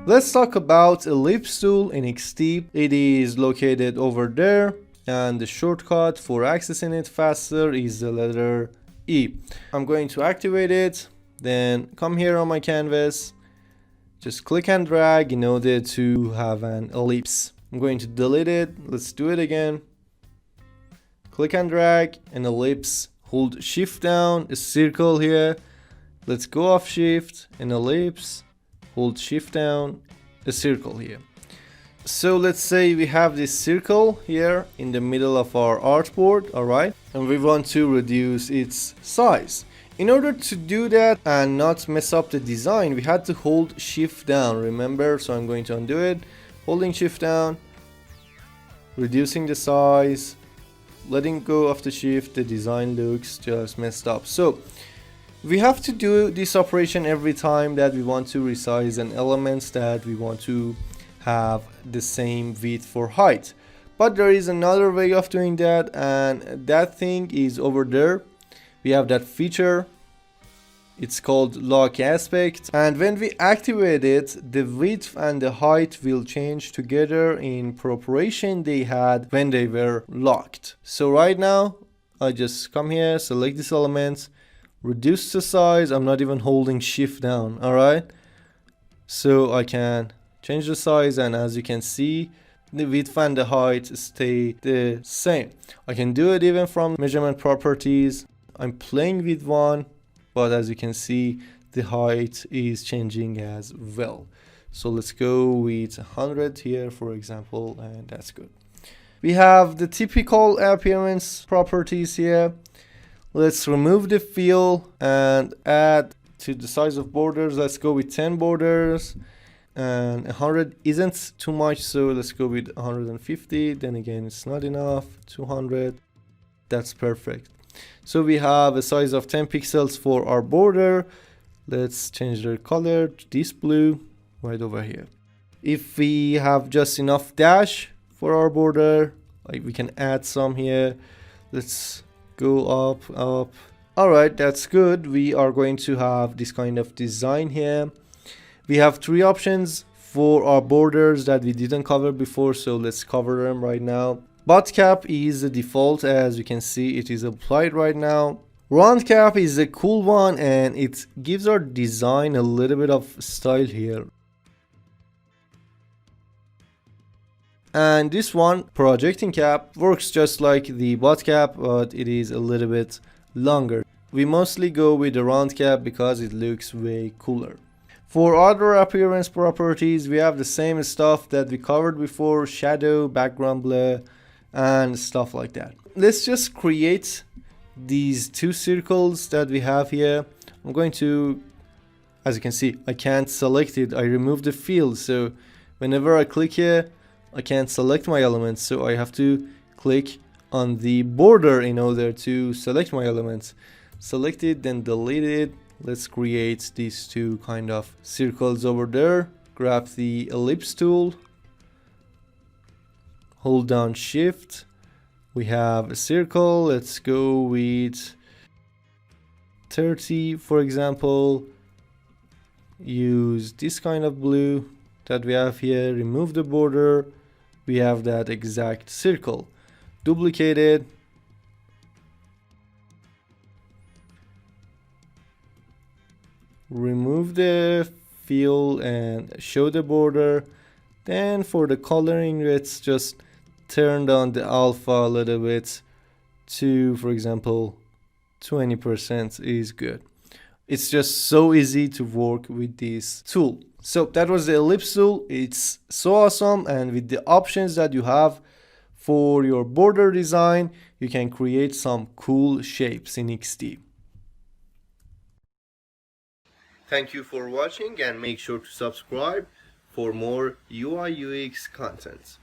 Let's talk about Ellipse Tool in Xd. It is located over there, and the shortcut for accessing it faster is the letter E. I'm going to activate it, then come here on my canvas, just click and drag in order to have an ellipse. I'm going to delete it. Let's do it again. Click and drag, an ellipse. Hold shift down, a circle here. Let's go off shift, an ellipse. Hold shift down, a circle here. So let's say we have this circle here in the middle of our artboard, alright? And we want to reduce its size. In order to do that and not mess up the design, we had to hold shift down, remember? So I'm going to undo it, holding shift down, reducing the size, letting go of the shift, the design looks just messed up. So we have to do this operation every time that we want to resize an element that we want to have the same width for height. But there is another way of doing that, and that thing is over there. We have that feature. It's called lock aspect, and when we activate it, the width and the height will change together in proportion they had when they were locked. So right now I just come here, select this element, reduce the size. I'm not even holding shift down, alright? So I can change the size, and as you can see, the width and the height stay the same. I can do it even from measurement properties. I'm playing with one, but as you can see, the height is changing as well. So let's go with 100 here, for example, and that's good. We have the typical appearance properties here. Let's remove the fill and add to the size of borders. Let's go with 10 borders, and 100 isn't too much, so let's go with 150. Then again, it's not enough. 200, that's perfect. So we have a size of 10 pixels for our border. Let's change the color to this blue right over here. If we have just enough dash for our border, like we can add some here. Let's go up. Alright, that's good. We are going to have this kind of design here. We have three options for our borders that we didn't cover before, so let's cover them right now. Butt cap is the default, as you can see it is applied right now. Round cap is a cool one, and it gives our design a little bit of style here. And this one, projecting cap, works just like the butt cap, but it is a little bit longer. We mostly go with the round cap because it looks way cooler. For other appearance properties, we have the same stuff that we covered before: shadow, background blur, and stuff like that. Let's just create these two circles that we have here. I'm going to, as you can see, I can't select it. I removed the field, so whenever I click here, I can't select my elements, so I have to click on the border in order to select my elements. Select it, then delete it. Let's create these two kind of circles over there. Grab the ellipse tool, hold down shift. We have a circle. Let's go with 30, for example. Use this kind of blue that we have here. Remove the border. We have that exact circle. Duplicate it. Remove the fill and show the border. Then for the coloring, let's just turn down the alpha a little bit to, for example, 20% is good. It's just so easy to work with this tool. So that was the ellipse tool. It's so awesome, and with the options that you have for your border design, you can create some cool shapes in Xd. Thank you for watching, and make sure to subscribe for more UI UX content.